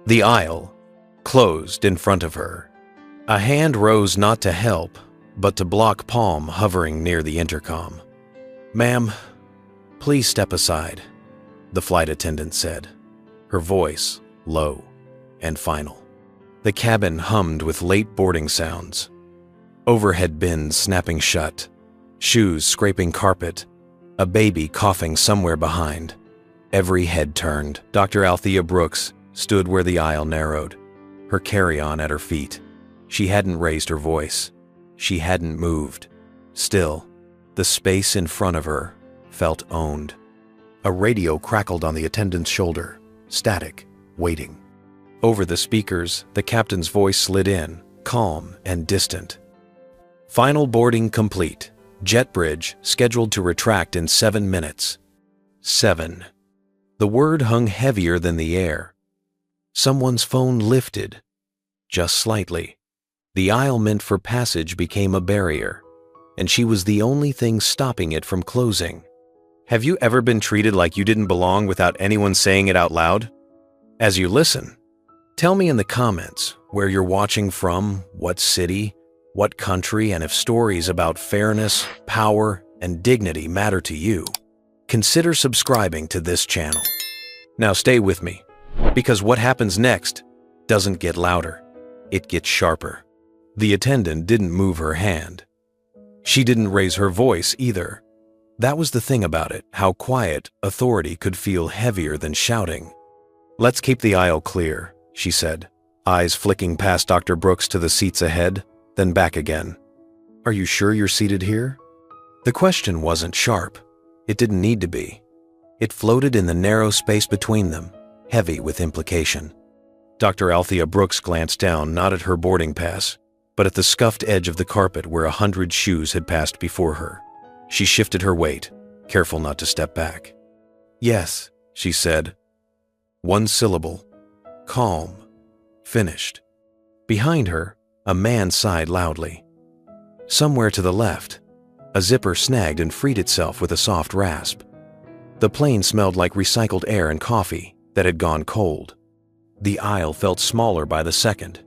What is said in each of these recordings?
The aisle closed in front of her. A hand rose not to help, but to block palm hovering near the intercom. "Ma'am, please step aside," the flight attendant said, her voice low and final. The cabin hummed with late boarding sounds. Overhead bins snapping shut, shoes scraping carpet, a baby coughing somewhere behind. Every head turned. Dr. Althea Brooks stood where the aisle narrowed, her carry-on at her feet. She hadn't raised her voice. She hadn't moved. Still, the space in front of her felt owned. A radio crackled on the attendant's shoulder, static, waiting. Over the speakers, the captain's voice slid in, calm and distant. "Final boarding complete. Jet bridge scheduled to retract in 7 minutes. 7. The word hung heavier than the air. Someone's phone lifted, just slightly. The aisle meant for passage became a barrier, and she was the only thing stopping it from closing. Have you ever been treated like you didn't belong without anyone saying it out loud? As you listen, tell me in the comments where you're watching from, what city, what country, and if stories about fairness, power, and dignity matter to you. Consider subscribing to this channel. Now stay with me, because what happens next doesn't get louder, it gets sharper. The attendant didn't move her hand. She didn't raise her voice either. That was the thing about it, how quiet authority could feel heavier than shouting. "Let's keep the aisle clear," she said, eyes flicking past Dr. Brooks to the seats ahead, then back again. "Are you sure you're seated here?" The question wasn't sharp. It didn't need to be. It floated in the narrow space between them, heavy with implication. Dr. Althea Brooks glanced down not at her boarding pass, but at the scuffed edge of the carpet where 100 shoes had passed before her. She shifted her weight, careful not to step back. "Yes," she said. One syllable. Calm. Finished. Behind her, a man sighed loudly. Somewhere to the left, a zipper snagged and freed itself with a soft rasp. The plane smelled like recycled air and coffee that had gone cold. The aisle felt smaller by the second.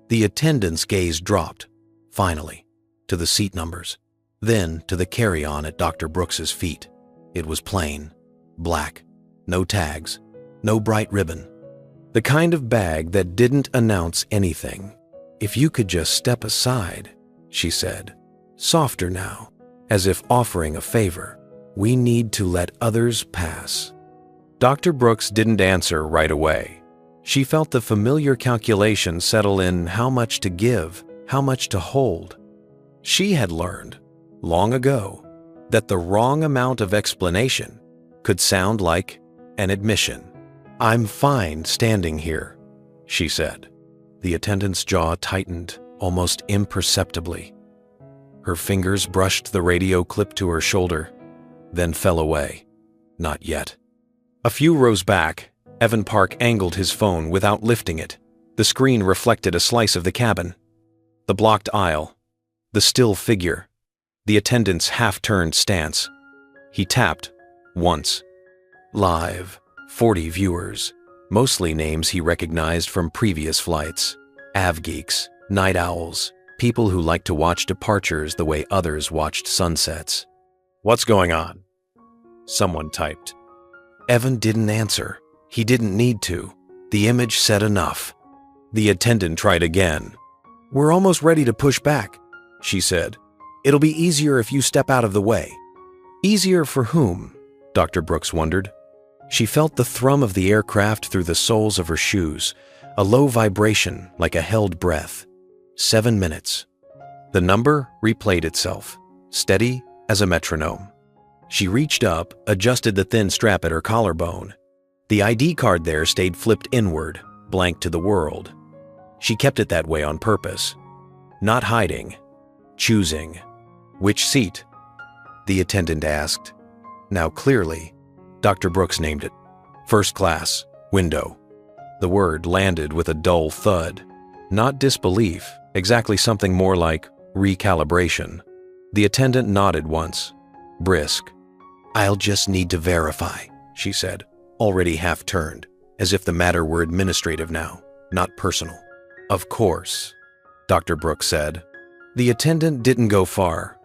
The attendant's gaze dropped, finally, to the seat numbers, then to the carry-on at Dr. Brooks's feet. It was plain, black, no tags, no bright ribbon. The kind of bag that didn't announce anything. "If you could just step aside," she said, softer now, as if offering a favor. "We need to let others pass." Dr. Brooks didn't answer right away. She felt the familiar calculation settle in how much to give, how much to hold. She had learned, long ago, that the wrong amount of explanation could sound like an admission. "I'm fine standing here," she said. The attendant's jaw tightened, almost imperceptibly. Her fingers brushed the radio clip to her shoulder, then fell away. Not yet. A few rows back, Evan Park angled his phone without lifting it. The screen reflected a slice of the cabin. The blocked aisle. The still figure. The attendant's half-turned stance. He tapped, once. Live. 40 viewers. Mostly names he recognized from previous flights. Avgeeks, night owls, people who like to watch departures the way others watched sunsets. "What's going on?" Someone typed. Evan didn't answer. He didn't need to. The image said enough. The attendant tried again. "We're almost ready to push back," she said. "It'll be easier if you step out of the way." Easier for whom? Dr. Brooks wondered. She felt the thrum of the aircraft through the soles of her shoes, a low vibration like a held breath. 7 minutes. The number replayed itself, steady as a metronome. She reached up, adjusted the thin strap at her collarbone. The ID card there stayed flipped inward, blank to the world. She kept it that way on purpose. Not hiding, choosing. "Which seat?" the attendant asked. Now clearly, Dr. Brooks named it. "First class, window." The word landed with a dull thud. Not disbelief, exactly something more like recalibration. The attendant nodded once, brisk. "I'll just need to verify," she said, already half-turned. as if the matter were administrative now, not personal. "Of course," Dr. Brooks said. The attendant didn't go far.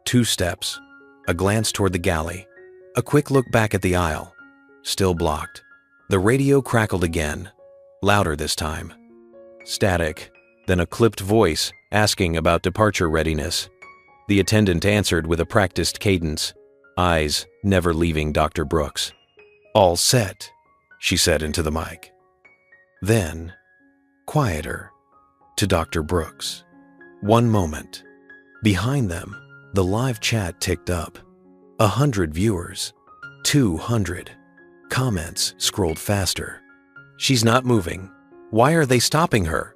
2 steps, a glance toward the galley, a quick look back at the aisle. Still blocked. The radio crackled again, louder this time. Static, then a clipped voice asking about departure readiness. The attendant answered with a practiced cadence, eyes never leaving Dr. Brooks. "All set," she said into the mic. Then, quieter, to Dr. Brooks. One moment. Behind them, the live chat ticked up. 100 viewers. 200. Comments scrolled faster. "She's not moving. Why are they stopping her?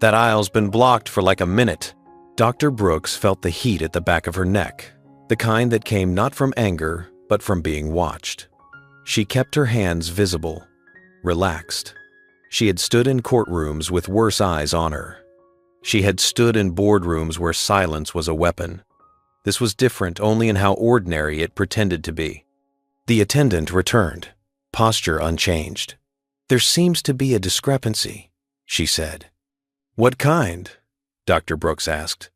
That aisle's been blocked for like a minute." Dr. Brooks felt the heat at the back of her neck, the kind that came not from anger, but from being watched. She kept her hands visible, relaxed. She had stood in courtrooms with worse eyes on her. She had stood in boardrooms where silence was a weapon. This was different only in how ordinary it pretended to be. The attendant returned, posture unchanged. "There seems to be a discrepancy," she said. "What kind?" Dr. Brooks asked.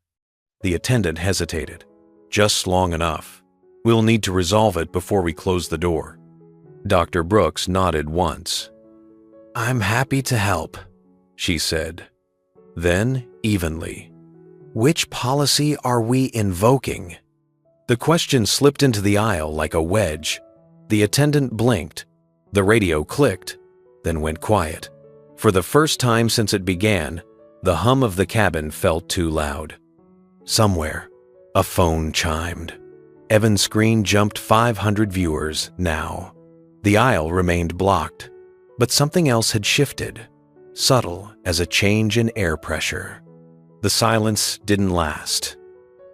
The attendant hesitated. "Just long enough. We'll need to resolve it before we close the door." Dr. Brooks nodded once. "I'm happy to help," she said. Then, evenly, "Which policy are we invoking?" The question slipped into the aisle like a wedge. The attendant blinked. The radio clicked, then went quiet. For the first time since it began, the hum of the cabin felt too loud. Somewhere, a phone chimed. Evan's screen jumped 500 viewers now. The aisle remained blocked, but something else had shifted, subtle as a change in air pressure. The silence didn't last.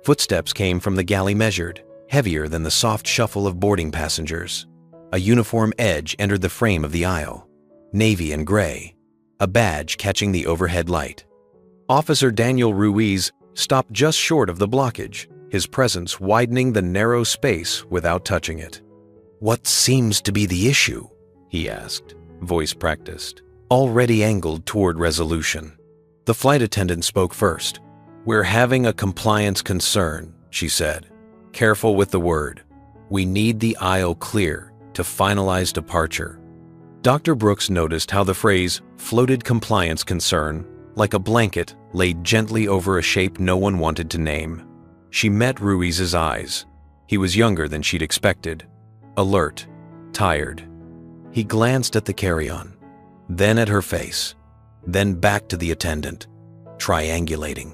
Footsteps came from the galley measured, heavier than the soft shuffle of boarding passengers. A uniform edge entered the frame of the aisle, navy and gray, a badge catching the overhead light. Officer Daniel Ruiz stopped just short of the blockage, his presence widening the narrow space without touching it. "What seems to be the issue?" he asked, voice practiced, already angled toward resolution. The flight attendant spoke first. "We're having a compliance concern," she said. "Careful with the word. We need the aisle clear to finalize departure." Dr. Brooks noticed how the phrase floated compliance concern, like a blanket laid gently over a shape no one wanted to name. She met Ruiz's eyes. He was younger than she'd expected, alert, tired. He glanced at the carry-on, then at her face, then back to the attendant, triangulating.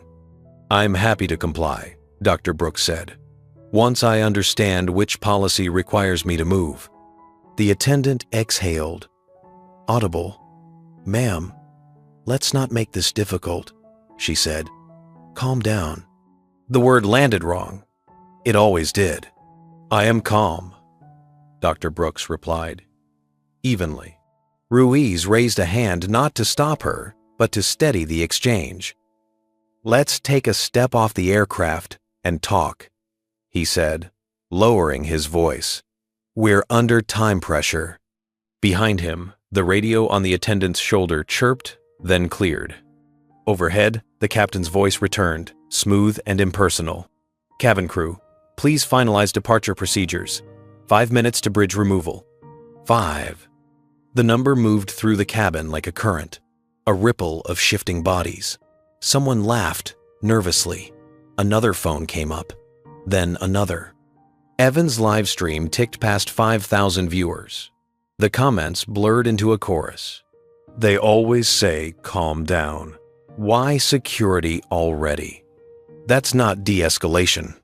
"I'm happy to comply," Dr. Brooks said, "once I understand which policy requires me to move." The attendant exhaled, audible. "Ma'am, let's not make this difficult," she said. "Calm down." The word landed wrong. It always did. "I am calm," Dr. Brooks replied, evenly. Ruiz raised a hand not to stop her, but to steady the exchange. "Let's take a step off the aircraft and talk," he said, lowering his voice. "We're under time pressure." Behind him, the radio on the attendant's shoulder chirped, then cleared. Overhead, the captain's voice returned, smooth and impersonal. "Cabin crew, please finalize departure procedures. 5 minutes to bridge removal." 5. The number moved through the cabin like a current, a ripple of shifting bodies. Someone laughed, nervously. Another phone came up, then another. Evan's live stream ticked past 5,000 viewers. The comments blurred into a chorus. "They always say, calm down. Why security already? That's not de-escalation."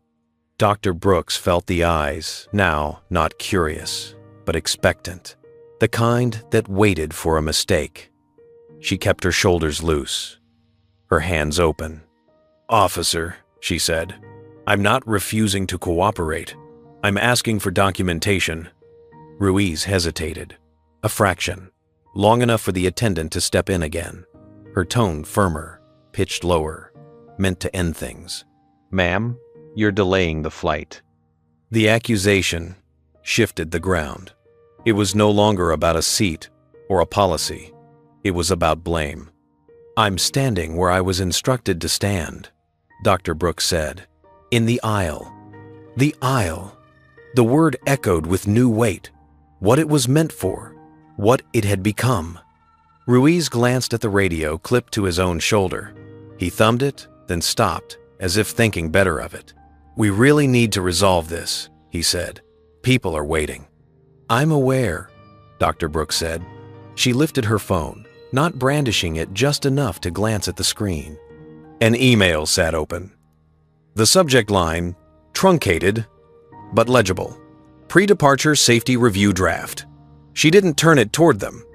Dr. Brooks felt the eyes, now not curious, but expectant, the kind that waited for a mistake. She kept her shoulders loose, her hands open. "Officer," she said, "I'm not refusing to cooperate. I'm asking for documentation." Ruiz hesitated, a fraction, long enough for the attendant to step in again, her tone firmer, pitched lower, meant to end things. "Ma'am, you're delaying the flight." The accusation shifted the ground. It was no longer about a seat or a policy. It was about blame. "I'm standing where I was instructed to stand," Dr. Brooks said. "In the aisle." The aisle. The word echoed with new weight. What it was meant for. What it had become. Ruiz glanced at the radio clipped to his own shoulder. He thumbed it, then stopped, as if thinking better of it. "We really need to resolve this," he said. "People are waiting." "I'm aware," Dr. Brooks said. She lifted her phone, not brandishing it just enough to glance at the screen. An email sat open. The subject line, truncated, but legible. Pre-departure safety review draft. She didn't turn it toward them.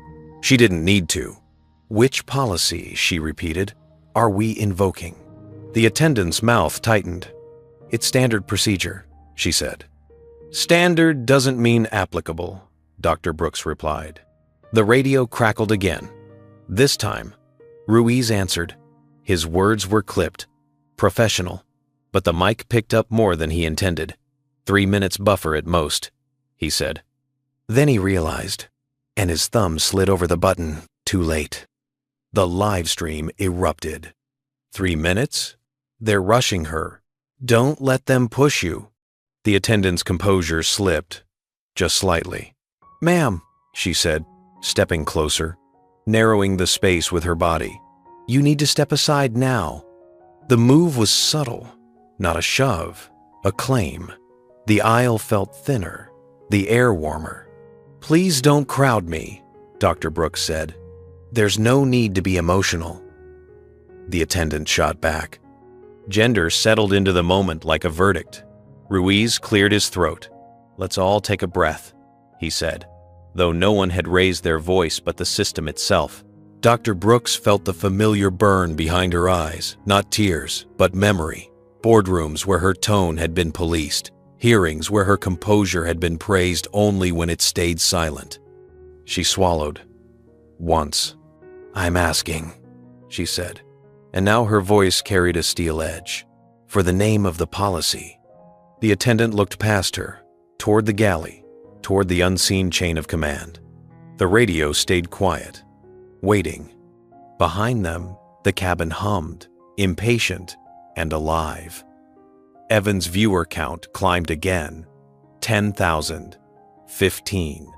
She didn't need to. "Which policy," she repeated, "are we invoking?" The attendant's mouth tightened. "It's standard procedure," she said. "Standard doesn't mean applicable," Dr. Brooks replied. The radio crackled again. This time, Ruiz answered. His words were clipped. Professional. But the mic picked up more than he intended. 3 minutes buffer at most, he said. Then he realized, and his thumb slid over the button, too late. The live stream erupted. 3 minutes? They're rushing her. Don't let them push you. The attendant's composure slipped, just slightly. "Ma'am," she said, stepping closer, narrowing the space with her body. "You need to step aside now." The move was subtle, not a shove, a claim. The aisle felt thinner, the air warmer. "Please don't crowd me," Dr. Brooks said. "There's no need to be emotional." The attendant shot back. Gender settled into the moment like a verdict. Ruiz cleared his throat. "Let's all take a breath," he said, though no one had raised their voice but the system itself. Dr. Brooks felt the familiar burn behind her eyes, not tears, but memory. Boardrooms where her tone had been policed, hearings where her composure had been praised only when it stayed silent. She swallowed. "Once. I'm asking," she said, and now her voice carried a steel edge. "For the name of the policy." The attendant looked past her, toward the galley, toward the unseen chain of command. The radio stayed quiet, waiting. Behind them, the cabin hummed, impatient and alive. Evan's viewer count climbed again. 10,000. 15.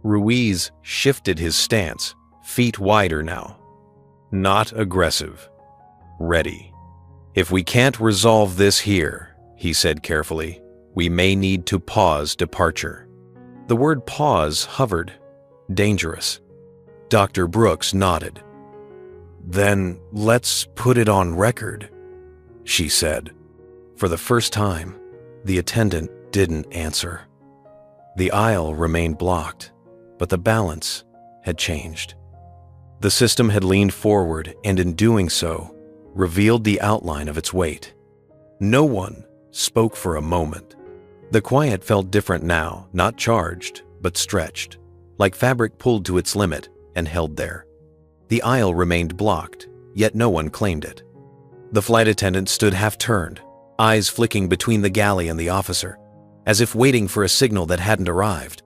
Ruiz shifted his stance, feet wider now. Not aggressive. Ready. "If we can't resolve this here," he said carefully, "we may need to pause departure." The word pause hovered. Dangerous. Dr. Brooks nodded. "Then let's put it on record," she said. For the first time, the attendant didn't answer. The aisle remained blocked, but the balance had changed. The system had leaned forward and in doing so, revealed the outline of its weight. No one spoke for a moment. The quiet felt different now, not charged, but stretched, like fabric pulled to its limit and held there. The aisle remained blocked, yet no one claimed it. The flight attendant stood half-turned, eyes flicking between the galley and the officer, as if waiting for a signal that hadn't arrived.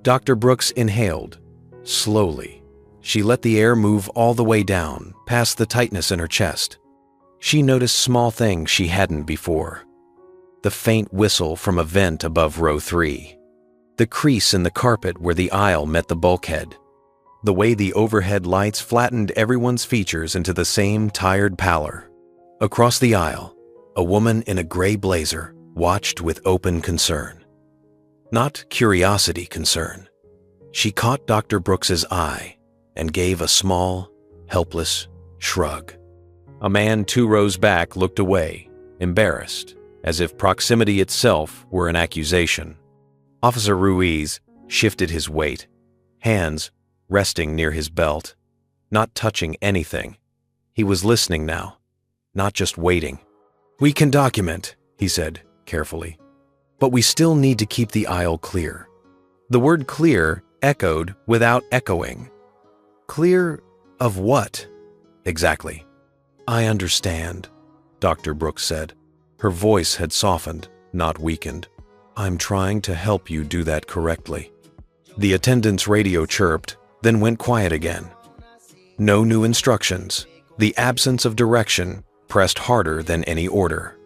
Dr. Brooks inhaled, slowly. She let the air move all the way down, past the tightness in her chest. She noticed small things she hadn't before. The faint whistle from a vent above row 3. The crease in the carpet where the aisle met the bulkhead. The way the overhead lights flattened everyone's features into the same tired pallor. Across the aisle, a woman in a gray blazer watched with open concern. Not curiosity concern. She caught Dr. Brooks's eye and gave a small, helpless shrug. A man 2 rows back looked away, embarrassed, as if proximity itself were an accusation. Officer Ruiz shifted his weight, hands resting near his belt, not touching anything. He was listening now, not just waiting. "We can document," he said carefully, "but we still need to keep the aisle clear." The word clear echoed without echoing. Clear of what, exactly? "I understand," Dr. Brooks said. Her voice had softened, not weakened. "I'm trying to help you do that correctly." The attendant's radio chirped, then went quiet again. No new instructions. The absence of direction pressed harder than any order.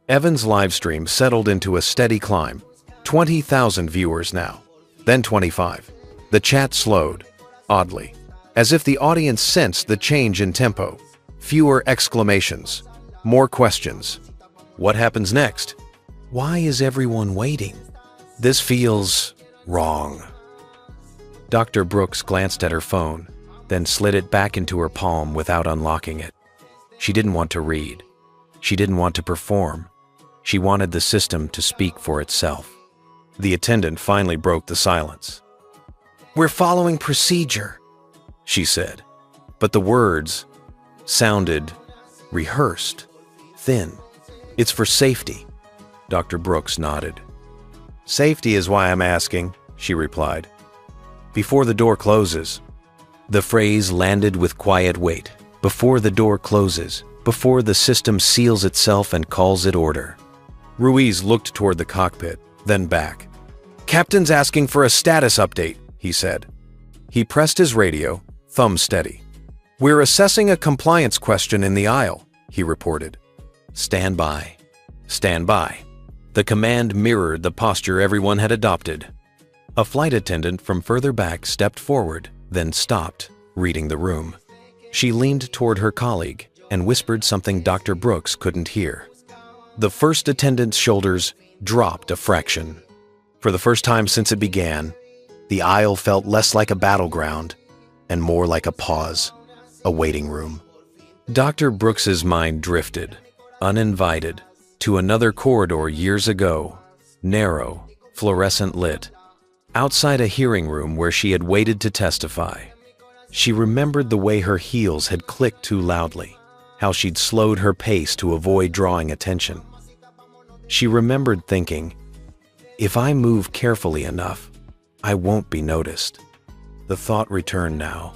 Evan's livestream settled into a steady climb. 20,000 viewers now, then 25. The chat slowed, oddly, as if the audience sensed the change in tempo. Fewer exclamations, more questions. What happens next? Why is everyone waiting? This feels wrong. Dr. Brooks glanced at her phone, then slid it back into her palm without unlocking it. She didn't want to read. She didn't want to perform. She wanted the system to speak for itself. The attendant finally broke the silence. "We're following procedure," she said, but the words sounded rehearsed, thin. "It's for safety." Dr. Brooks nodded. "Safety is why I'm asking," she replied. "Before the door closes." The phrase landed with quiet weight. Before the door closes, before the system seals itself and calls it order. Ruiz looked toward the cockpit, then back. "Captain's asking for a status update," he said. He pressed his radio, thumb steady. "We're assessing a compliance question in the aisle," he reported. "Stand by. Stand by." The command mirrored the posture everyone had adopted. A flight attendant from further back stepped forward, then stopped, reading the room. She leaned toward her colleague and whispered something Dr. Brooks couldn't hear. The first attendant's shoulders dropped a fraction. For the first time since it began, the aisle felt less like a battleground and more like a pause, a waiting room. Dr. Brooks's mind drifted, uninvited, to another corridor years ago, narrow, fluorescent lit, outside a hearing room where she had waited to testify. She remembered the way her heels had clicked too loudly, how she'd slowed her pace to avoid drawing attention. She remembered thinking, "If I move carefully enough, I won't be noticed." The thought returned now,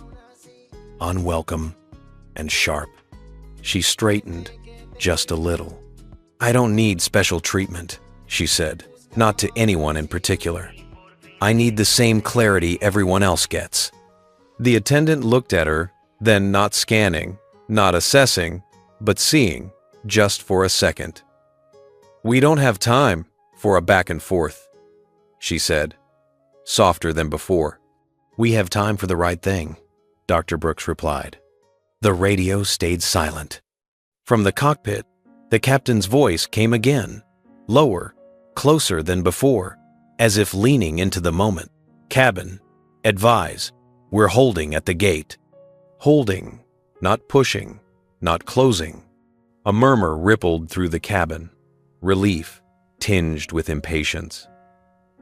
unwelcome and sharp. She straightened just a little. "I don't need special treatment," she said, "not to anyone in particular. I need the same clarity everyone else gets." The attendant looked at her, then not scanning, not assessing, but seeing, just for a second. "We don't have time for a back and forth," she said, softer than before. "We have time for the right thing," Dr. Brooks replied. The radio stayed silent. From the cockpit, the captain's voice came again, lower, closer than before, as if leaning into the moment. "Cabin, advise, we're holding at the gate." Holding, not pushing, not closing. A murmur rippled through the cabin, relief tinged with impatience.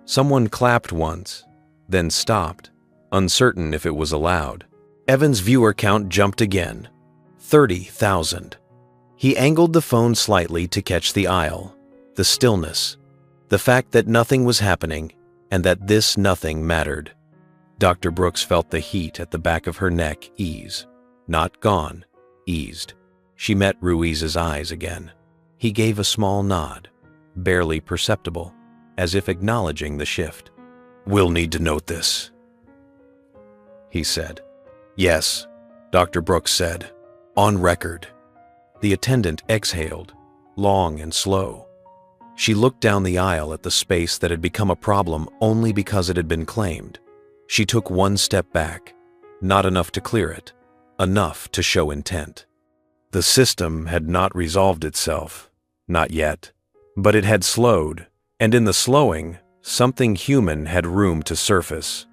Someone clapped once, then stopped, uncertain if it was allowed. Evan's viewer count jumped again, 30,000. He angled the phone slightly to catch the aisle, the stillness, the fact that nothing was happening and that this nothing mattered. Dr. Brooks felt the heat at the back of her neck ease. Not gone, eased. She met Ruiz's eyes again. He gave a small nod, barely perceptible, as if acknowledging the shift. "We'll need to note this," he said. "Yes," Dr. Brooks said. "On record." The attendant exhaled, long and slow. She looked down the aisle at the space that had become a problem only because it had been claimed. She took one step back, not enough to clear it, enough to show intent. The system had not resolved itself, not yet, but it had slowed, and in the slowing, something human had room to surface.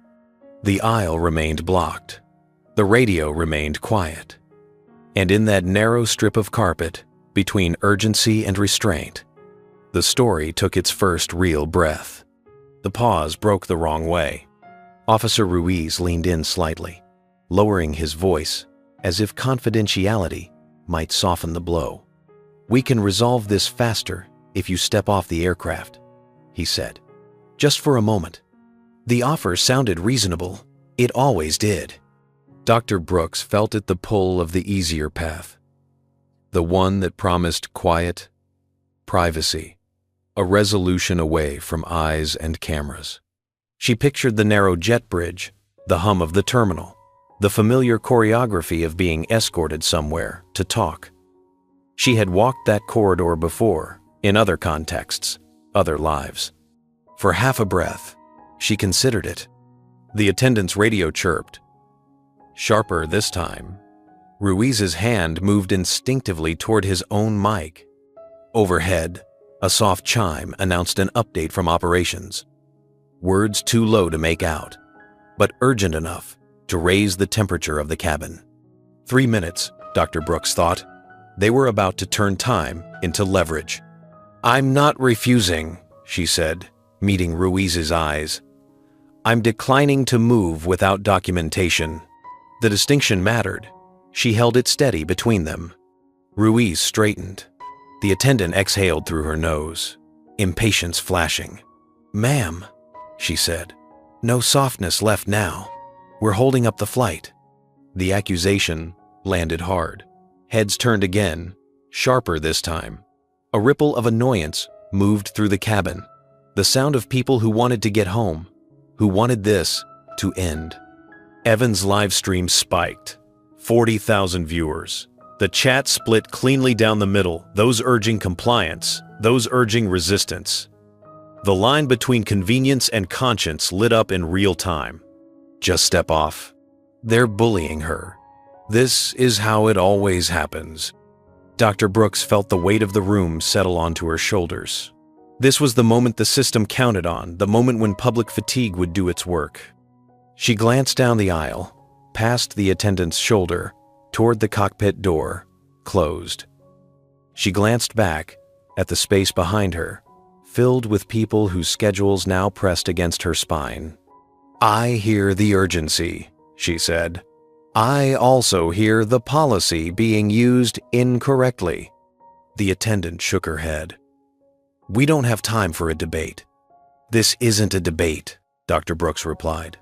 The aisle remained blocked. The radio remained quiet. And in that narrow strip of carpet, between urgency and restraint, the story took its first real breath. The pause broke the wrong way. Officer Ruiz leaned in slightly, lowering his voice as if confidentiality might soften the blow. "We can resolve this faster if you step off the aircraft," he said. "Just for a moment." The offer sounded reasonable. It always did. Dr. Brooks felt at the pull of the easier path, the one that promised quiet, privacy, a resolution away from eyes and cameras. She pictured the narrow jet bridge, the hum of the terminal, the familiar choreography of being escorted somewhere to talk. She had walked that corridor before, in other contexts, other lives. For half a breath, she considered it. The attendant's radio chirped. Sharper this time. Ruiz's hand moved instinctively toward his own mic. Overhead, a soft chime announced an update from operations. Words too low to make out, but urgent enough to raise the temperature of the cabin. 3 minutes, Dr. Brooks thought. They were about to turn time into leverage. "I'm not refusing," she said, meeting Ruiz's eyes. "I'm declining to move without documentation." The distinction mattered. She held it steady between them. Ruiz straightened. The attendant exhaled through her nose, impatience flashing. "Ma'am," she said, "no softness left now. We're holding up the flight." The accusation landed hard. Heads turned again, sharper this time. A ripple of annoyance moved through the cabin, the sound of people who wanted to get home, who wanted this to end. Evan's live stream spiked. 40,000 viewers. The chat split cleanly down the middle, those urging compliance, those urging resistance. The line between convenience and conscience lit up in real time. Just step off. They're bullying her. This is how it always happens. Dr. Brooks felt the weight of the room settle onto her shoulders. This was the moment the system counted on, the moment when public fatigue would do its work. She glanced down the aisle, past the attendant's shoulder, toward the cockpit door, closed. She glanced back at the space behind her, filled with people whose schedules now pressed against her spine. "I hear the urgency," she said. "I also hear the policy being used incorrectly." The attendant shook her head. "We don't have time for a debate." "This isn't a debate," Dr. Brooks replied.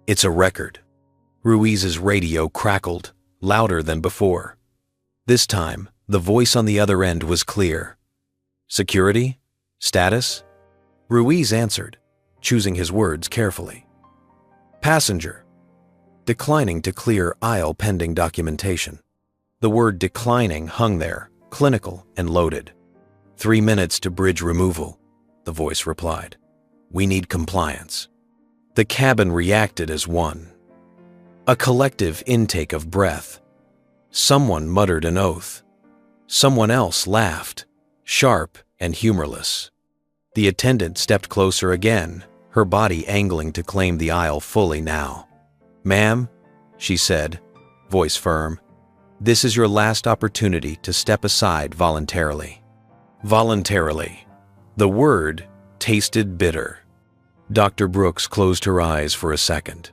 "It's a record." Ruiz's radio crackled, louder than before. This time, the voice on the other end was clear. "Security? Status?" Ruiz answered, choosing his words carefully. "Passenger." Declining to clear aisle pending documentation. The word declining hung there, clinical and loaded. 3 minutes to bridge removal, the voice replied. "We need compliance." The cabin reacted as one. A collective intake of breath. Someone muttered an oath. Someone else laughed, sharp and humorless. The attendant stepped closer again, her body angling to claim the aisle fully now. "Ma'am," she said, voice firm, "this is your last opportunity to step aside voluntarily." Voluntarily. The word tasted bitter. Dr. Brooks closed her eyes for a second.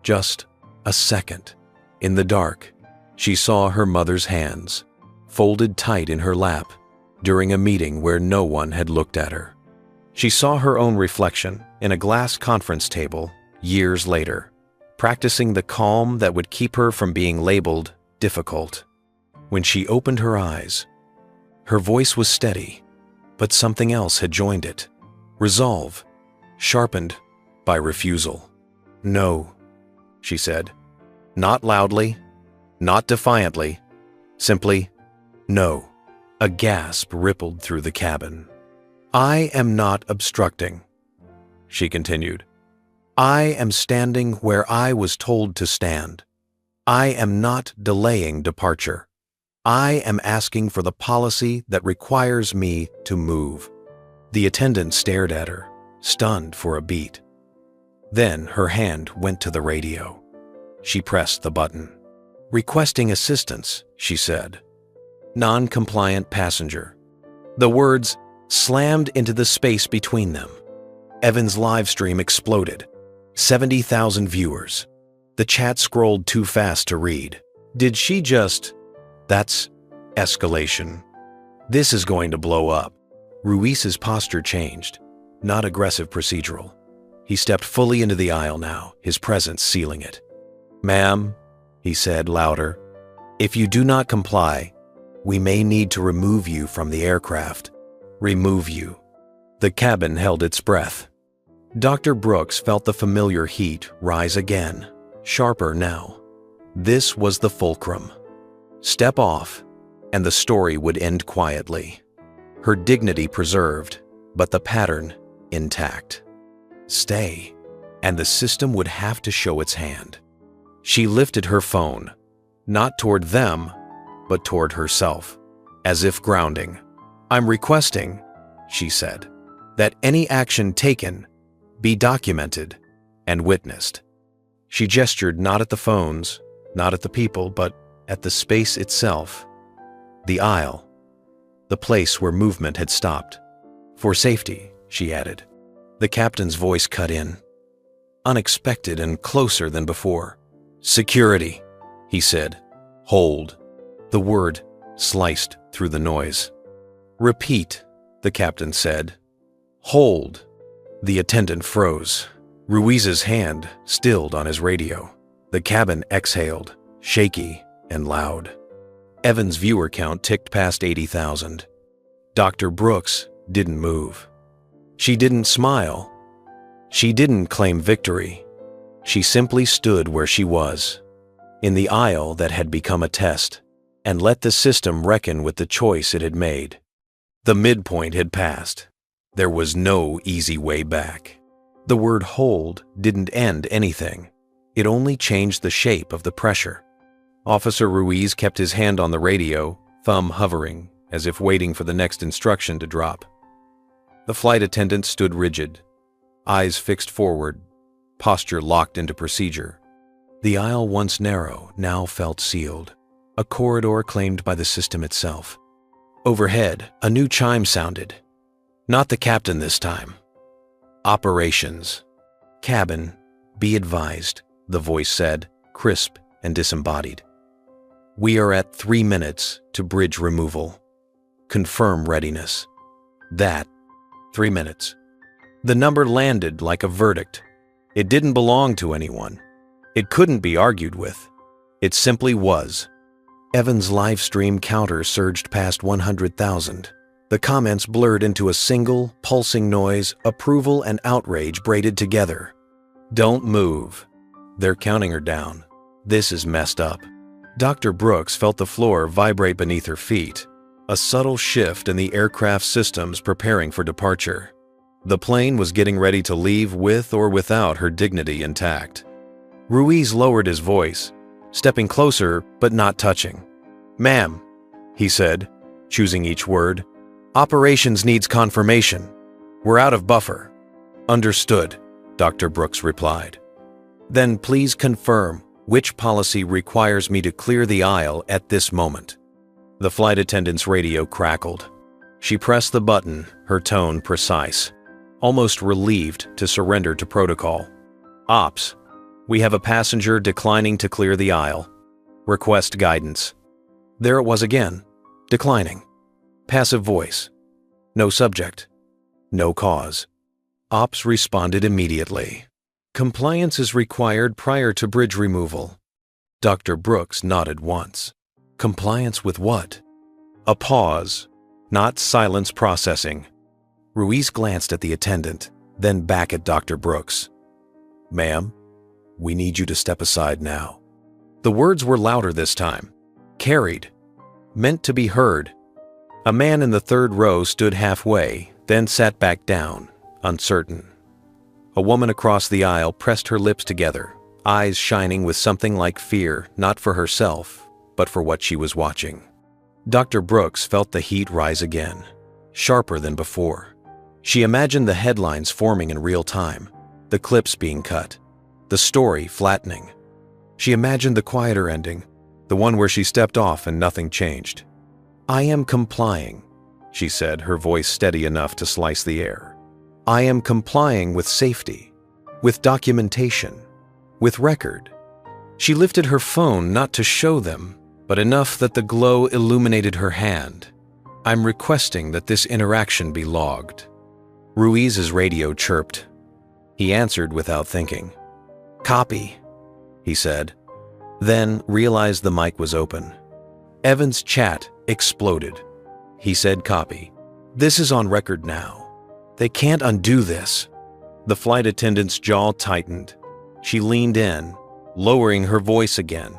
Just a second. In the dark, she saw her mother's hands, folded tight in her lap, during a meeting where no one had looked at her. She saw her own reflection in a glass conference table years later, practicing the calm that would keep her from being labeled difficult. When she opened her eyes, her voice was steady, but something else had joined it. Resolve, sharpened by refusal. "No," she said. Not loudly, not defiantly, simply, "No." A gasp rippled through the cabin. "I am not obstructing," she continued. "I am standing where I was told to stand. I am not delaying departure. I am asking for the policy that requires me to move." The attendant stared at her, stunned for a beat. Then her hand went to the radio. She pressed the button. "Requesting assistance," she said. "Non-compliant passenger." The words slammed into the space between them. Evan's live stream exploded. 70,000 viewers. The chat scrolled too fast to read. Did she just... That's escalation. This is going to blow up. Ruiz's posture changed, not aggressive procedural. He stepped fully into the aisle now, his presence sealing it. "Ma'am," he said louder, "if you do not comply, we may need to remove you from the aircraft. Remove you." The cabin held its breath. Dr. Brooks felt the familiar heat rise again, sharper now. This was the fulcrum. Step off, and the story would end quietly. Her dignity preserved, but the pattern intact. Stay, and the system would have to show its hand. She lifted her phone, not toward them, but toward herself, as if grounding. "I'm requesting," she said, "that any action taken be documented and witnessed." She gestured not at the phones, not at the people, but at the space itself. The aisle, the place where movement had stopped. "For safety," she added. The captain's voice cut in, unexpected and closer than before. "Security," he said. "Hold." The word sliced through the noise. "Repeat," the captain said. "Hold." The attendant froze. Ruiz's hand stilled on his radio. The cabin exhaled, shaky and loud. Evan's viewer count ticked past 80,000. Dr. Brooks didn't move. She didn't smile. She didn't claim victory. She simply stood where she was, in the aisle that had become a test, and let the system reckon with the choice it had made. The midpoint had passed. There was no easy way back. The word hold didn't end anything. It only changed the shape of the pressure. Officer Ruiz kept his hand on the radio, thumb hovering, as if waiting for the next instruction to drop. The flight attendant stood rigid, eyes fixed forward, posture locked into procedure. The aisle, once narrow, now felt sealed, a corridor claimed by the system itself. Overhead, a new chime sounded. Not the captain this time. "Operations. Cabin, be advised," the voice said, crisp and disembodied. "We are at 3 minutes to bridge removal. Confirm readiness." That, 3 minutes. The number landed like a verdict. It didn't belong to anyone. It couldn't be argued with. It simply was. Evan's live stream counter surged past 100,000. The comments blurred into a single, pulsing noise, approval and outrage braided together. "Don't move. They're counting her down. This is messed up." Dr. Brooks felt the floor vibrate beneath her feet, a subtle shift in the aircraft systems preparing for departure. The plane was getting ready to leave with or without her dignity intact. Ruiz lowered his voice, stepping closer but not touching. "Ma'am," he said, choosing each word, "operations needs confirmation. We're out of buffer." "Understood," Dr. Brooks replied. "Then please confirm which policy requires me to clear the aisle at this moment." The flight attendant's radio crackled. She pressed the button, her tone precise, almost relieved to surrender to protocol. "Ops, we have a passenger declining to clear the aisle. Request guidance." There it was again, declining. Passive voice. No subject. No cause. Ops responded immediately. "Compliance is required prior to bridge removal." Dr. Brooks nodded once. Compliance with what? A pause, not silence processing. Ruiz glanced at the attendant, then back at Dr. Brooks. "Ma'am, we need you to step aside now." The words were louder this time, carried, meant to be heard. A man in the third row stood halfway, then sat back down, uncertain. A woman across the aisle pressed her lips together, eyes shining with something like fear, not for herself, but for what she was watching. Dr. Brooks felt the heat rise again, sharper than before. She imagined the headlines forming in real time, the clips being cut, the story flattening. She imagined the quieter ending, the one where she stepped off and nothing changed. "I am complying," she said, her voice steady enough to slice the air. "I am complying with safety, with documentation, with record." She lifted her phone not to show them, but enough that the glow illuminated her hand. "I'm requesting that this interaction be logged." Ruiz's radio chirped. He answered without thinking. "Copy," he said, then realized the mic was open. Evan's chat exploded. He said, "Copy. This is on record now. They can't undo this." The flight attendant's jaw tightened. She leaned in, lowering her voice again,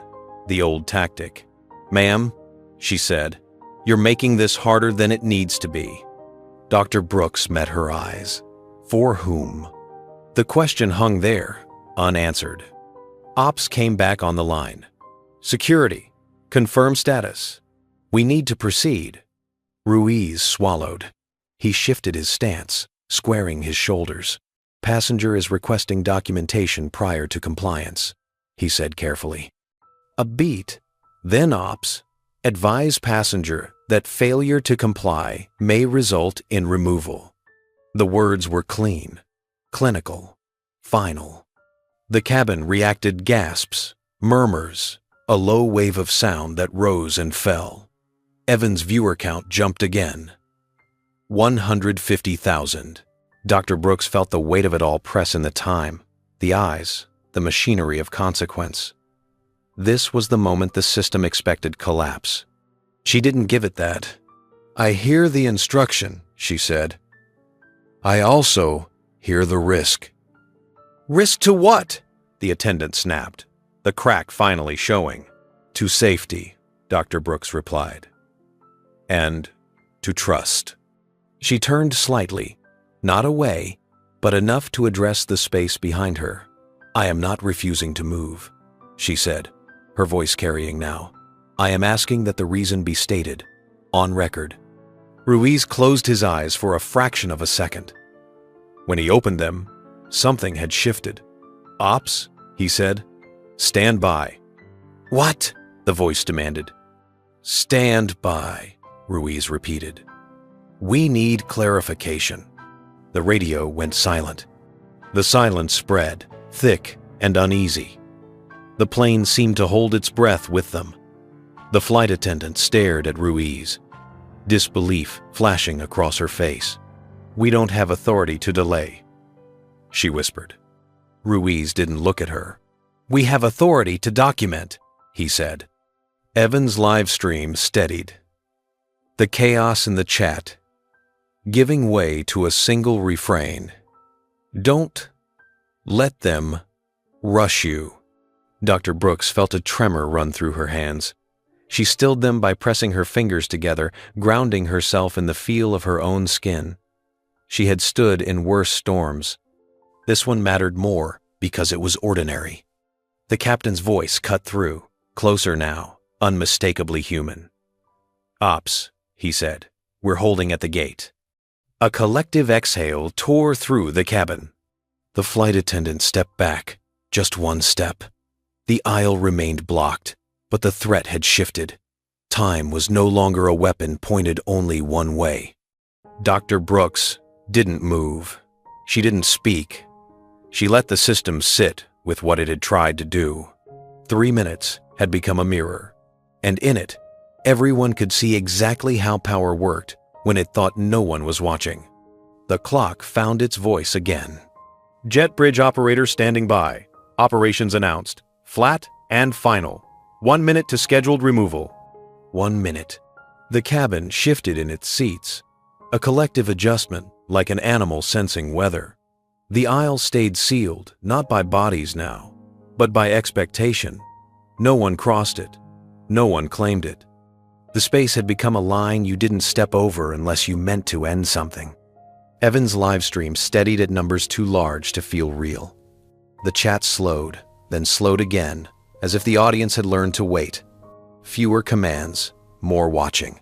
the old tactic. "Ma'am," she said, "you're making this harder than it needs to be." Dr. Brooks met her eyes. For whom? The question hung there, unanswered. Ops came back on the line. "Security, confirm status. We need to proceed." Ruiz swallowed. He shifted his stance, squaring his shoulders. "Passenger is requesting documentation prior to compliance," he said carefully. A beat. Then Ops, "Advise passenger that failure to comply may result in removal." The words were clean, clinical, final. The cabin reacted gasps, murmurs, a low wave of sound that rose and fell. Evan's viewer count jumped again. 150,000. Dr. Brooks felt the weight of it all press in the time, the eyes, the machinery of consequence. This was the moment the system expected collapse. She didn't give it that. "I hear the instruction," she said. "I also hear the risk." "Risk to what?" the attendant snapped, the crack finally showing. "To safety," Dr. Brooks replied. "And to trust." She turned slightly, not away, but enough to address the space behind her. "I am not refusing to move," she said, her voice carrying now. "I am asking that the reason be stated, on record." Ruiz closed his eyes for a fraction of a second. When he opened them, something had shifted. "Ops," he said, "stand by." "What?" the voice demanded. "Stand by," Ruiz repeated. "We need clarification." The radio went silent. The silence spread, thick and uneasy. The plane seemed to hold its breath with them. The flight attendant stared at Ruiz, disbelief flashing across her face. "We don't have authority to delay," she whispered. Ruiz didn't look at her. "We have authority to document," he said. Evan's live stream steadied. The chaos in the chat, giving way to a single refrain. "Don't let them rush you." Dr. Brooks felt a tremor run through her hands. She stilled them by pressing her fingers together, grounding herself in the feel of her own skin. She had stood in worse storms. This one mattered more because it was ordinary. The captain's voice cut through, closer now, unmistakably human. "Ops," he said, "we're holding at the gate." A collective exhale tore through the cabin. The flight attendant stepped back, just one step. The aisle remained blocked, but the threat had shifted. Time was no longer a weapon pointed only one way. Dr. Brooks didn't move. She didn't speak. She let the system sit with what it had tried to do. 3 minutes had become a mirror, and in it, everyone could see exactly how power worked when it thought no one was watching. The clock found its voice again. "Jet bridge operator standing by. Operations announced. Flat and final. 1 minute to scheduled removal." 1 minute. The cabin shifted in its seats. A collective adjustment, like an animal sensing weather. The aisle stayed sealed, not by bodies now, but by expectation. No one crossed it. No one claimed it. The space had become a line you didn't step over unless you meant to end something. Evan's livestream steadied at numbers too large to feel real. The chat slowed, then slowed again, as if the audience had learned to wait. Fewer commands, more watching.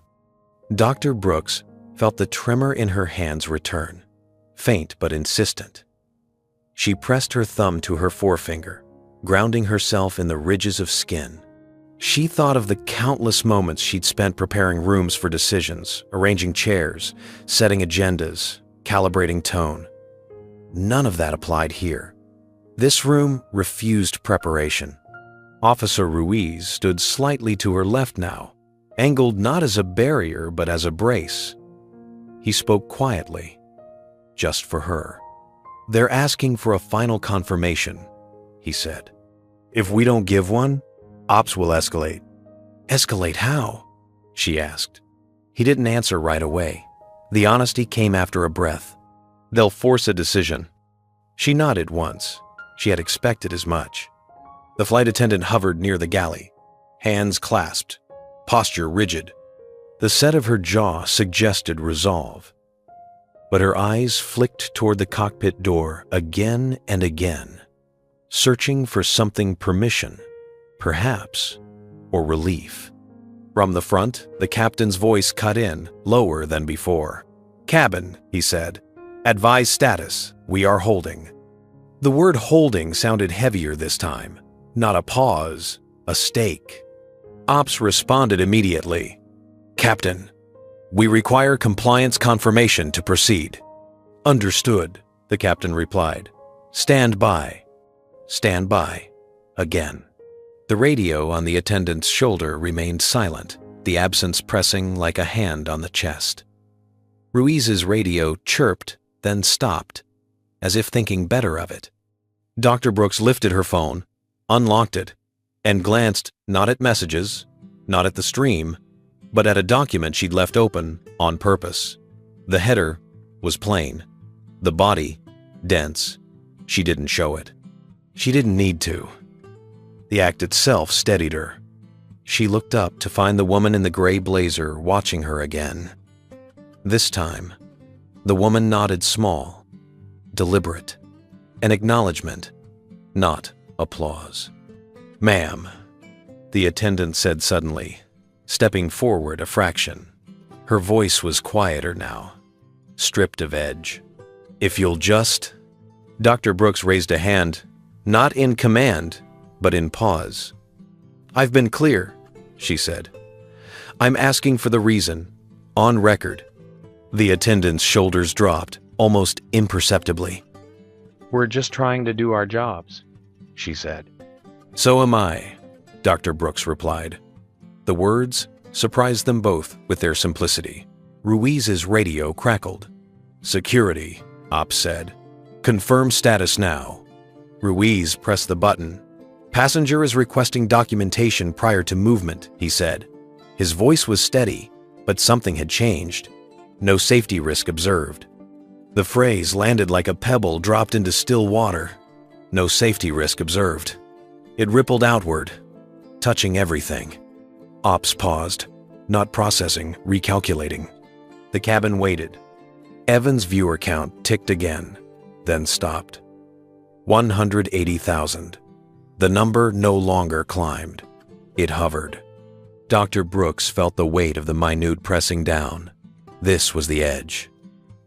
Dr. Brooks felt the tremor in her hands return, faint but insistent. She pressed her thumb to her forefinger, grounding herself in the ridges of skin. She thought of the countless moments she'd spent preparing rooms for decisions, arranging chairs, setting agendas, calibrating tone. None of that applied here. This room refused preparation. Officer Ruiz stood slightly to her left now, angled not as a barrier but as a brace. He spoke quietly, just for her. "They're asking for a final confirmation," he said. "If we don't give one, ops will escalate." "Escalate how?" she asked. He didn't answer right away. The honesty came after a breath. "They'll force a decision." She nodded once. She had expected as much. The flight attendant hovered near the galley. hands clasped, posture rigid. The set of her jaw suggested resolve. But her eyes flicked toward the cockpit door again and again, searching for something permission, perhaps, or relief. From the front, the captain's voice cut in, lower than before. "Cabin," he said. "Advise status. We are holding." The word holding sounded heavier this time. Not a pause, a stake. Ops responded immediately. "Captain, we require compliance confirmation to proceed." "Understood," the captain replied. "Stand by." Stand by. Again. The radio on the attendant's shoulder remained silent, the absence pressing like a hand on the chest. Ruiz's radio chirped, then stopped, as if thinking better of it. Dr. Brooks lifted her phone, unlocked it, and glanced not at messages, not at the stream, but at a document she'd left open on purpose. The header was plain. The body, dense. She didn't show it. She didn't need to. The act itself steadied her. She looked up to find the woman in the gray blazer watching her again. This time, the woman nodded small, deliberate, an acknowledgement, not applause. "Ma'am," the attendant said suddenly, stepping forward a fraction. Her voice was quieter now, stripped of edge. "If you'll just—" Dr. Brooks raised a hand, not in command, but in pause. "I've been clear," she said. "I'm asking for the reason, on record." The attendant's shoulders dropped, almost imperceptibly. "We're just trying to do our jobs," she said. "So am I," Dr. Brooks replied. The words surprised them both with their simplicity. Ruiz's radio crackled. "Security," Ops said. "Confirm status now." Ruiz pressed the button. "Passenger is requesting documentation prior to movement," he said. His voice was steady, but something had changed. "No safety risk observed." The phrase landed like a pebble dropped into still water. "No safety risk observed." It rippled outward, touching everything. Ops paused, not processing, recalculating. The cabin waited. Evan's viewer count ticked again, then stopped. 180,000. The number no longer climbed. It hovered. Dr. Brooks felt the weight of the minute pressing down. This was the edge.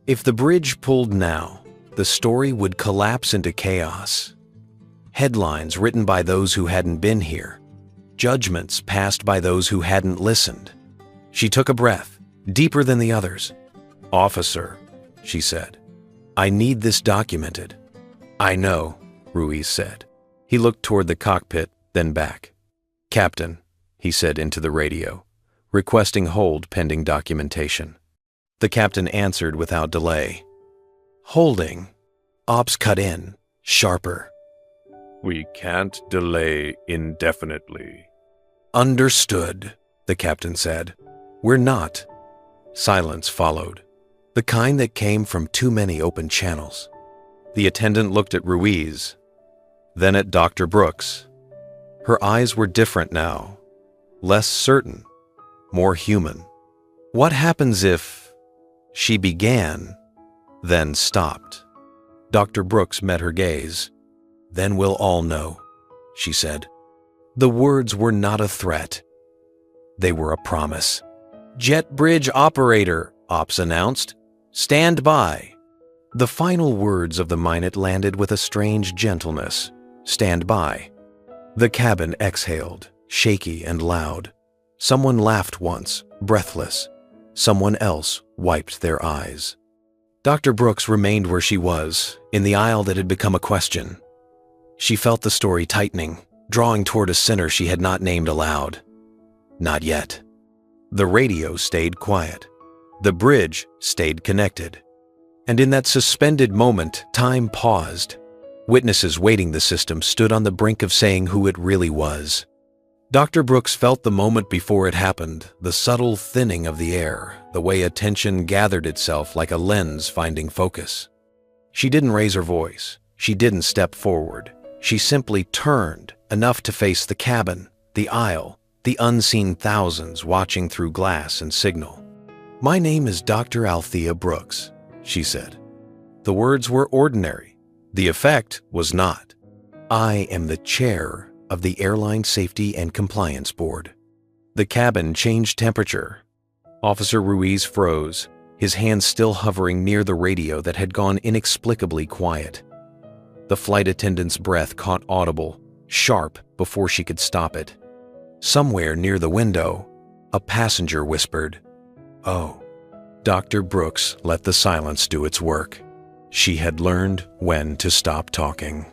If the bridge pulled now, the story would collapse into chaos. Headlines written by those who hadn't been here. Judgments passed by those who hadn't listened. She took a breath, deeper than the others. "Officer," she said, "I need this documented." "I know," Ruiz said. He looked toward the cockpit, then back. "Captain," he said into the radio, requesting hold pending documentation. The captain answered without delay. "Holding." Ops cut in, sharper. "We can't delay indefinitely." "Understood," the captain said. "We're not." Silence followed, the kind that came from too many open channels. The attendant looked at Ruiz, then at Dr. Brooks. Her eyes were different now, less certain, more human. What happens if... She began, then stopped. Dr. Brooks met her gaze. "Then we'll all know," she said. The words were not a threat. They were a promise. "Jet bridge operator," Ops announced. "Stand by." The final words of the minute landed with a strange gentleness. "Stand by." The cabin exhaled, shaky and loud. Someone laughed once, breathless. Someone else wiped their eyes. Dr. Brooks remained where she was, in the aisle that had become a question. She felt the story tightening, drawing toward a center she had not named aloud. Not yet. The radio stayed quiet. The bridge stayed connected. And in that suspended moment, time paused. Witnesses waiting the system stood on the brink of saying who it really was. Dr. Brooks felt the moment before it happened, the subtle thinning of the air, the way attention gathered itself like a lens finding focus. She didn't raise her voice. She didn't step forward. She simply turned, enough to face the cabin, the aisle, the unseen thousands watching through glass and signal. "My name is Dr. Althea Brooks," she said. The words were ordinary. The effect was not. "I am the chair of the Airline Safety and Compliance Board." The cabin changed temperature. Officer Ruiz froze, his hands still hovering near the radio that had gone inexplicably quiet. The flight attendant's breath caught audible, sharp before she could stop it. Somewhere near the window, a passenger whispered, "Oh." Dr. Brooks let the silence do its work. She had learned when to stop talking.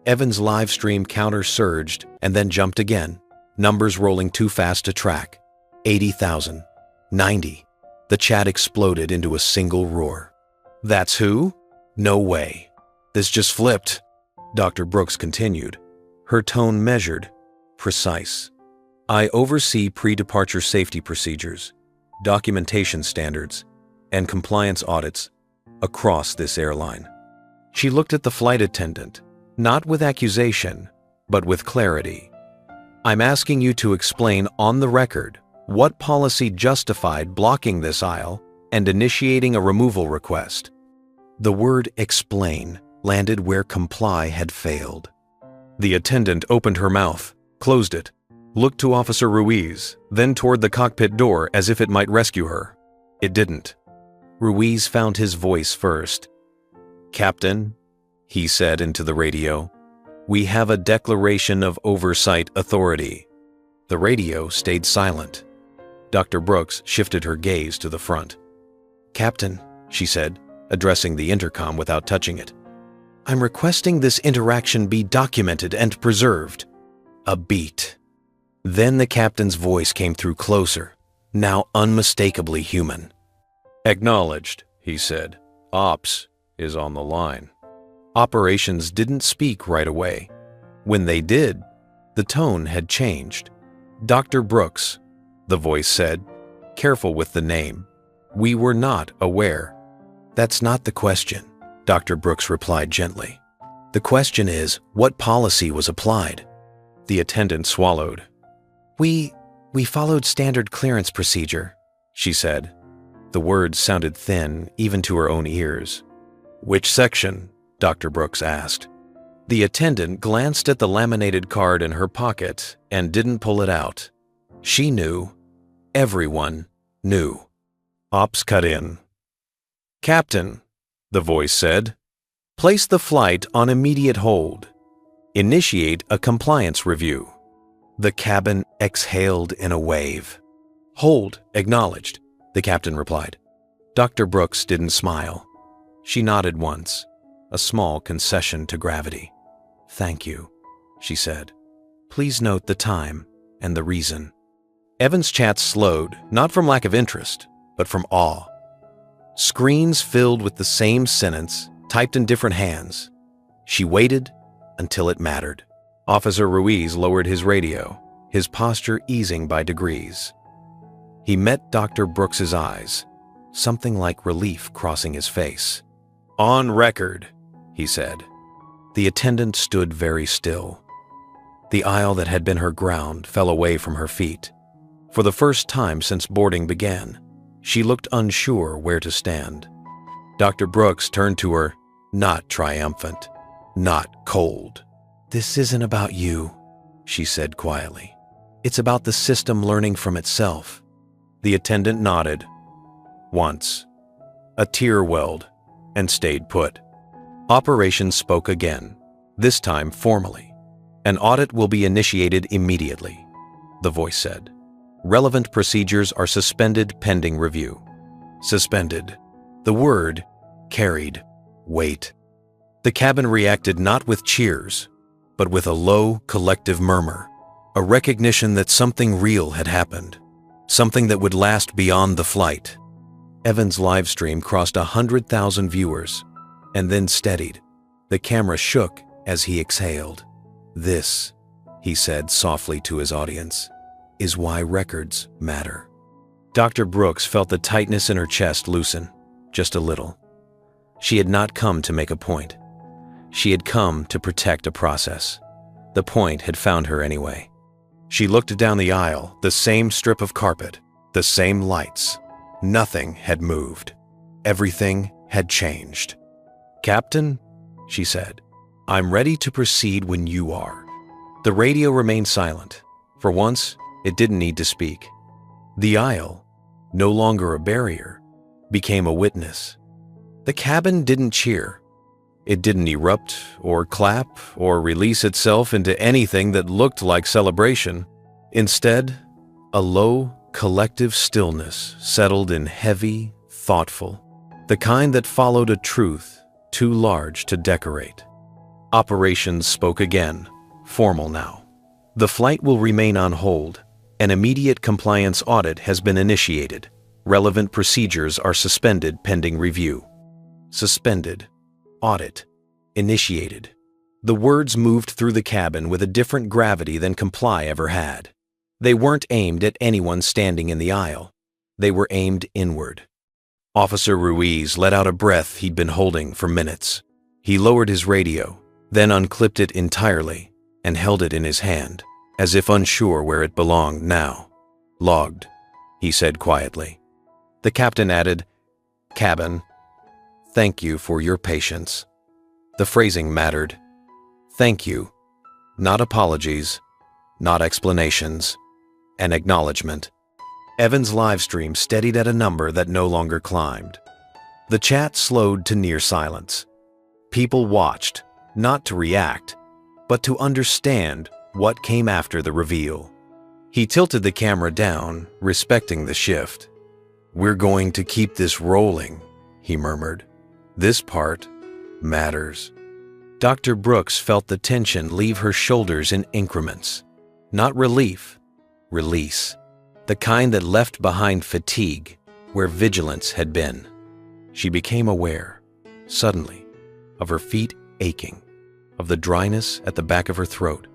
Evan's live stream counter surged and then jumped again, numbers rolling too fast to track. 80,000. 90. The chat exploded into a single roar. "That's who? No way. This just flipped," Dr. Brooks continued, her tone measured, precise. "I oversee pre-departure safety procedures, documentation standards, and compliance audits across this airline." She looked at the flight attendant, not with accusation, but with clarity. "I'm asking you to explain on the record what policy justified blocking this aisle and initiating a removal request." The word "explain" landed where comply had failed. The attendant opened her mouth, closed it, looked to Officer Ruiz, then toward the cockpit door as if it might rescue her. It didn't. Ruiz found his voice first. "Captain," he said into the radio, "we have a declaration of oversight authority." The radio stayed silent. Dr. Brooks shifted her gaze to the front. "Captain," she said, addressing the intercom without touching it, "I'm requesting this interaction be documented and preserved." A beat. Then the captain's voice came through closer, now unmistakably human. "Acknowledged," he said. "Ops is on the line." Operations didn't speak right away. When they did, the tone had changed. "Dr. Brooks," the voice said, careful with the name, "we were not aware." "That's not the question," Dr. Brooks replied gently. "The question is, what policy was applied?" The attendant swallowed. We followed standard clearance procedure," she said. The words sounded thin, even to her own ears. "Which section?" Dr. Brooks asked. The attendant glanced at the laminated card in her pocket and didn't pull it out. She knew. Everyone knew. Ops cut in. "Captain," the voice said, "place the flight on immediate hold. Initiate a compliance review." The cabin exhaled in a wave. "Hold, acknowledged," the captain replied. Dr. Brooks didn't smile. She nodded once, a small concession to gravity. "Thank you," she said. "Please note the time and the reason." Evan's chat slowed, not from lack of interest, but from awe. Screens filled with the same sentence, typed in different hands. She waited until it mattered. Officer Ruiz lowered his radio, his posture easing by degrees. He met Dr. Brooks's eyes, something like relief crossing his face. "On record," he said. The attendant stood very still. The aisle that had been her ground fell away from her feet. For the first time since boarding began, she looked unsure where to stand. Dr. Brooks turned to her, not triumphant, not cold. "This isn't about you," she said quietly. "It's about the system learning from itself." The attendant nodded. Once. A tear welled and stayed put. Operations spoke again, this time formally. "An audit will be initiated immediately," the voice said. "Relevant procedures are suspended pending review." Suspended. The word carried weight. The cabin reacted not with cheers, but with a low, collective murmur, a recognition that something real had happened, something that would last beyond the flight. Evan's live stream crossed 100,000 viewers, and then steadied. The camera shook as he exhaled. "This," he said softly to his audience, "is why records matter." Dr. Brooks felt the tightness in her chest loosen, just a little. She had not come to make a point. She had come to protect a process. The point had found her anyway. She looked down the aisle, the same strip of carpet, the same lights. Nothing had moved. Everything had changed. "Captain," she said, "I'm ready to proceed when you are." The radio remained silent. For once, it didn't need to speak. The aisle, no longer a barrier, became a witness. The cabin didn't cheer. It didn't erupt or clap or release itself into anything that looked like celebration. Instead, a low, collective stillness settled in, heavy, thoughtful, the kind that followed a truth too large to decorate. Operations spoke again, formal now. "The flight will remain on hold. An immediate compliance audit has been initiated. Relevant procedures are suspended pending review." Suspended. Audit. Initiated. The words moved through the cabin with a different gravity than comply ever had. They weren't aimed at anyone standing in the aisle. They were aimed inward. Officer Ruiz let out a breath he'd been holding for minutes. He lowered his radio, then unclipped it entirely and held it in his hand, as if unsure where it belonged now. "Logged," he said quietly. The captain added, "Cabin, thank you for your patience." The phrasing mattered. Thank you. Not apologies, not explanations. An acknowledgement. Evan's live stream steadied at a number that no longer climbed. The chat slowed to near silence. People watched, not to react, but to understand what came after the reveal. He tilted the camera down, respecting the shift. "We're going to keep this rolling," he murmured. "This part matters." Dr. Brooks felt the tension leave her shoulders in increments. Not relief, release. The kind that left behind fatigue where vigilance had been. She became aware, suddenly, of her feet aching, of the dryness at the back of her throat.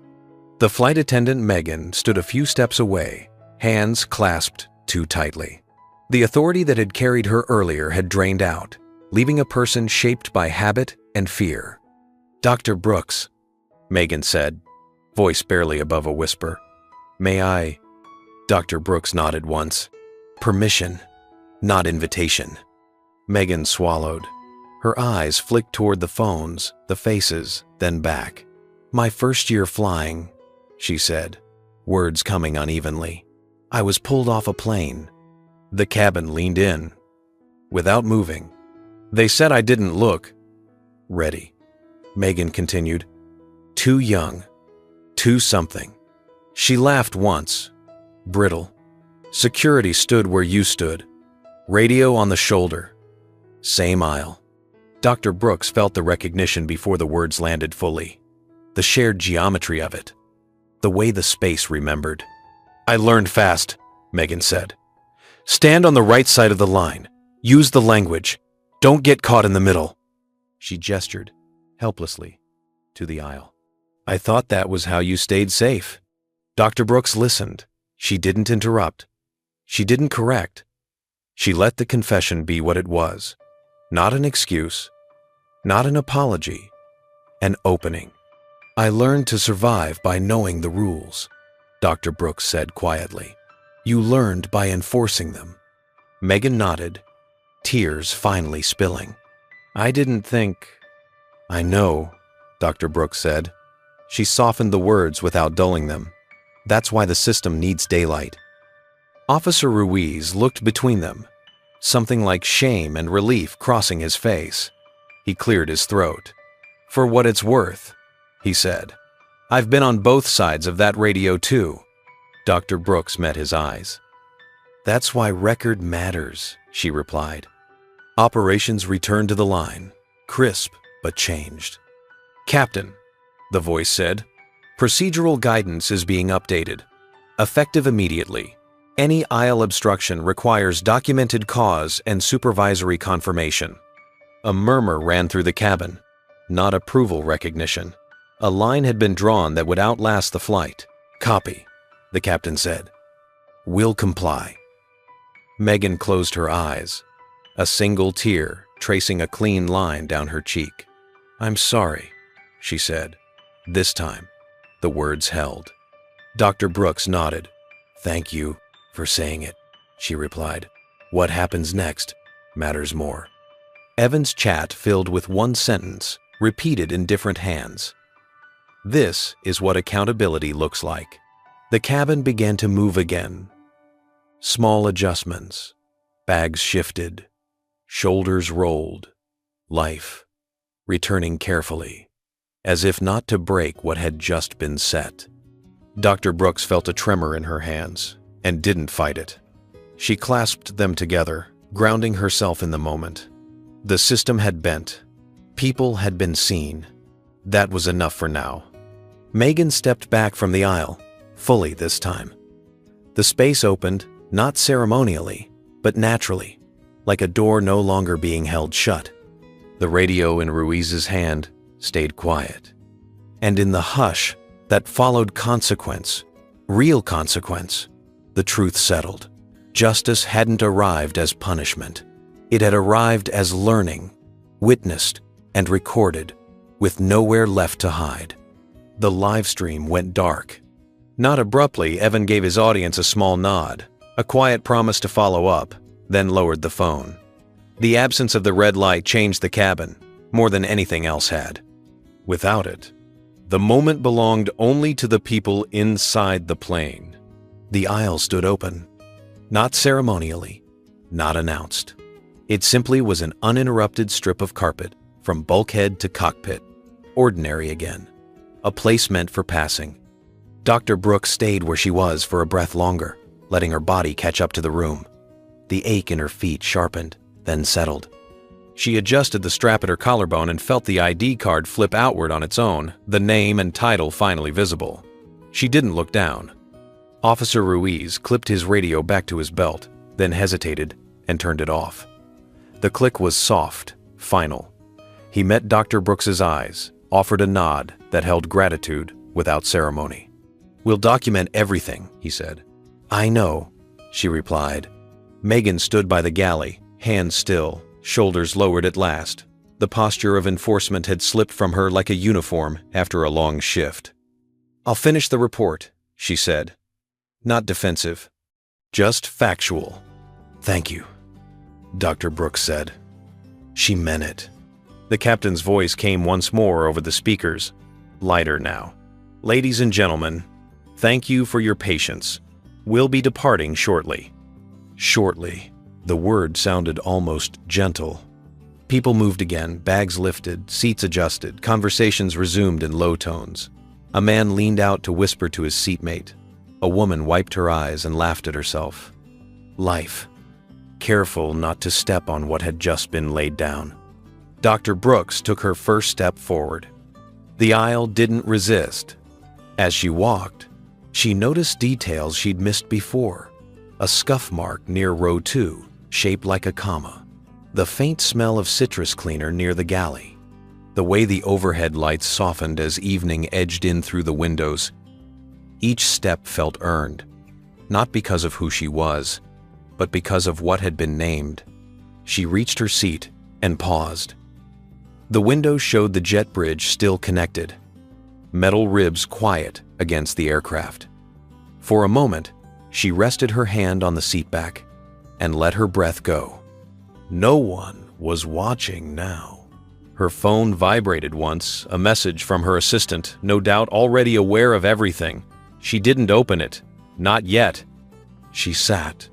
The flight attendant, Megan, stood a few steps away, hands clasped too tightly. The authority that had carried her earlier had drained out, leaving a person shaped by habit and fear. "Dr. Brooks," Megan said, voice barely above a whisper. "May I?" Dr. Brooks nodded once. "Permission, not invitation." Megan swallowed. Her eyes flicked toward the phones, the faces, then back. "My first year flying," she said, words coming unevenly. "I was pulled off a plane." The cabin leaned in, without moving. "They said I didn't look ready," Megan continued. "Too young, too something." She laughed once, brittle. "Security stood where you stood. Radio on the shoulder. Same aisle." Dr. Brooks felt the recognition before the words landed fully. The shared geometry of it. The way the space remembered. "I learned fast," Megan said. "Stand on the right side of the line. Use the language. Don't get caught in the middle." She gestured, helplessly, to the aisle. "I thought that was how you stayed safe." Dr. Brooks listened. She didn't interrupt. She didn't correct. She let the confession be what it was. Not an excuse. Not an apology. An opening. "I learned to survive by knowing the rules," Dr. Brooks said quietly. "You learned by enforcing them." Megan nodded, tears finally spilling. "I didn't think—" "I know," Dr. Brooks said. She softened the words without dulling them. "That's why the system needs daylight." Officer Ruiz looked between them, something like shame and relief crossing his face. He cleared his throat. "For what it's worth," he said. "I've been on both sides of that radio too." Dr. Brooks met his eyes. "That's why record matters," she replied. Operations returned to the line, crisp but changed. "Captain," the voice said, "procedural guidance is being updated. Effective immediately. Any aisle obstruction requires documented cause and supervisory confirmation." A murmur ran through the cabin, not approval recognition. A line had been drawn that would outlast the flight. "Copy," the captain said. "Will comply." Megan closed her eyes, a single tear tracing a clean line down her cheek. "I'm sorry," she said. This time, the words held. Dr. Brooks nodded. "Thank you for saying it," she replied. "What happens next matters more." Evan's chat filled with one sentence, repeated in different hands. "This is what accountability looks like." The cabin began to move again. Small adjustments. Bags shifted. Shoulders rolled. Life, returning carefully, as if not to break what had just been set. Dr. Brooks felt a tremor in her hands and didn't fight it. She clasped them together, grounding herself in the moment. The system had bent. People had been seen. That was enough for now. Megan stepped back from the aisle, fully this time. The space opened, not ceremonially, but naturally, like a door no longer being held shut. The radio in Ruiz's hand stayed quiet. And in the hush that followed consequence, real consequence, the truth settled. Justice hadn't arrived as punishment. It had arrived as learning, witnessed and recorded, with nowhere left to hide. The live stream went dark. Not abruptly, Evan gave his audience a small nod, a quiet promise to follow up, then lowered the phone. The absence of the red light changed the cabin, more than anything else had. Without it, the moment belonged only to the people inside the plane. The aisle stood open, not ceremonially, not announced. It simply was an uninterrupted strip of carpet, from bulkhead to cockpit, ordinary again, a place meant for passing. Dr. Brooks stayed where she was for a breath longer, letting her body catch up to the room. The ache in her feet sharpened, then settled. She adjusted the strap at her collarbone and felt the ID card flip outward on its own, the name and title finally visible. She didn't look down. Officer Ruiz clipped his radio back to his belt, then hesitated and turned it off. The click was soft, final. He met Dr. Brooks's eyes, offered a nod that held gratitude without ceremony. "We'll document everything," he said. "I know," she replied. Megan stood by the galley, hands still, shoulders lowered at last. The posture of enforcement had slipped from her like a uniform after a long shift. "I'll finish the report," she said. Not defensive, just factual. "Thank you," Dr. Brooks said. She meant it. The captain's voice came once more over the speakers, lighter now. "Ladies and gentlemen, thank you for your patience. We'll be departing shortly." Shortly. The word sounded almost gentle. People moved again, bags lifted, seats adjusted, conversations resumed in low tones. A man leaned out to whisper to his seatmate. A woman wiped her eyes and laughed at herself. Life. Careful not to step on what had just been laid down. Dr. Brooks took her first step forward. The aisle didn't resist. As she walked, she noticed details she'd missed before. A scuff mark near row 2, shaped like a comma. The faint smell of citrus cleaner near the galley. The way the overhead lights softened as evening edged in through the windows. Each step felt earned, not because of who she was, but because of what had been named. She reached her seat and paused. The window showed the jet bridge still connected, metal ribs quiet against the aircraft. For a moment, she rested her hand on the seatback and let her breath go. No one was watching now. Her phone vibrated once, a message from her assistant, no doubt already aware of everything. She didn't open it. Not yet. She sat.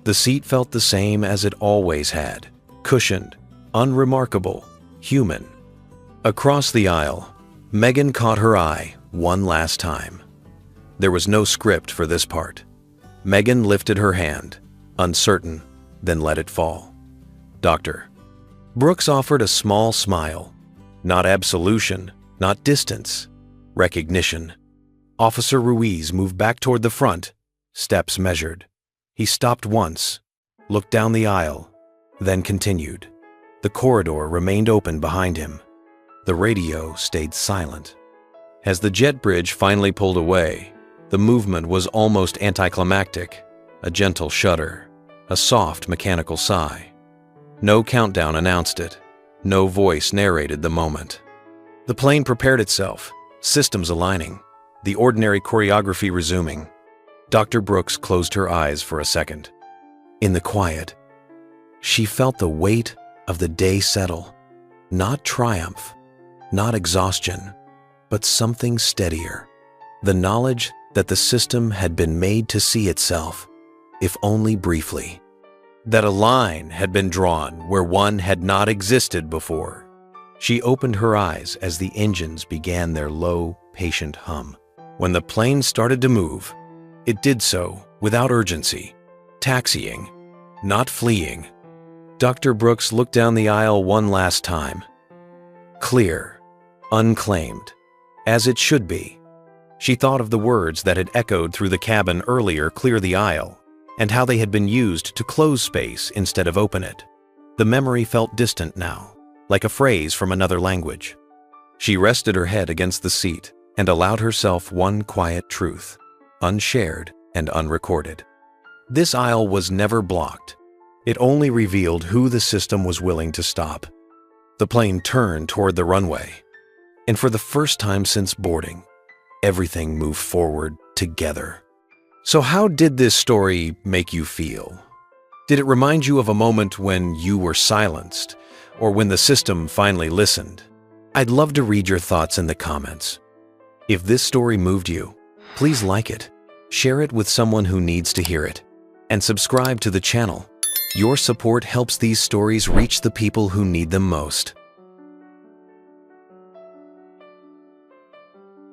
The seat felt the same as it always had, cushioned, unremarkable, human. Across the aisle, Megan caught her eye one last time. There was no script for this part. Megan lifted her hand, uncertain, then let it fall. "Doctor." Brooks offered a small smile. Not absolution, not distance. Recognition. Officer Ruiz moved back toward the front, steps measured. He stopped once, looked down the aisle, then continued. The corridor remained open behind him. The radio stayed silent. As the jet bridge finally pulled away, the movement was almost anticlimactic, a gentle shudder, a soft mechanical sigh. No countdown announced it. No voice narrated the moment. The plane prepared itself, systems aligning. the ordinary choreography resuming. Dr. Brooks closed her eyes for a second. In the quiet, she felt the weight of the day settle. Not triumph, not exhaustion, but something steadier. The knowledge that the system had been made to see itself, if only briefly. That a line had been drawn where one had not existed before. She opened her eyes as the engines began their low, patient hum. When the plane started to move, it did so without urgency, taxiing, not fleeing. Dr. Brooks looked down the aisle one last time. Clear, unclaimed, as it should be. She thought of the words that had echoed through the cabin earlier, clear the aisle, and how they had been used to close space instead of open it. The memory felt distant now, like a phrase from another language. She rested her head against the seat and allowed herself one quiet truth, unshared and unrecorded. This aisle was never blocked. It only revealed who the system was willing to stop. The plane turned toward the runway, and for the first time since boarding, everything moved forward together. So how did this story make you feel? Did it remind you of a moment when you were silenced, or when the system finally listened? I'd love to read your thoughts in the comments. If this story moved you, please like it, share it with someone who needs to hear it, and subscribe to the channel. Your support helps these stories reach the people who need them most.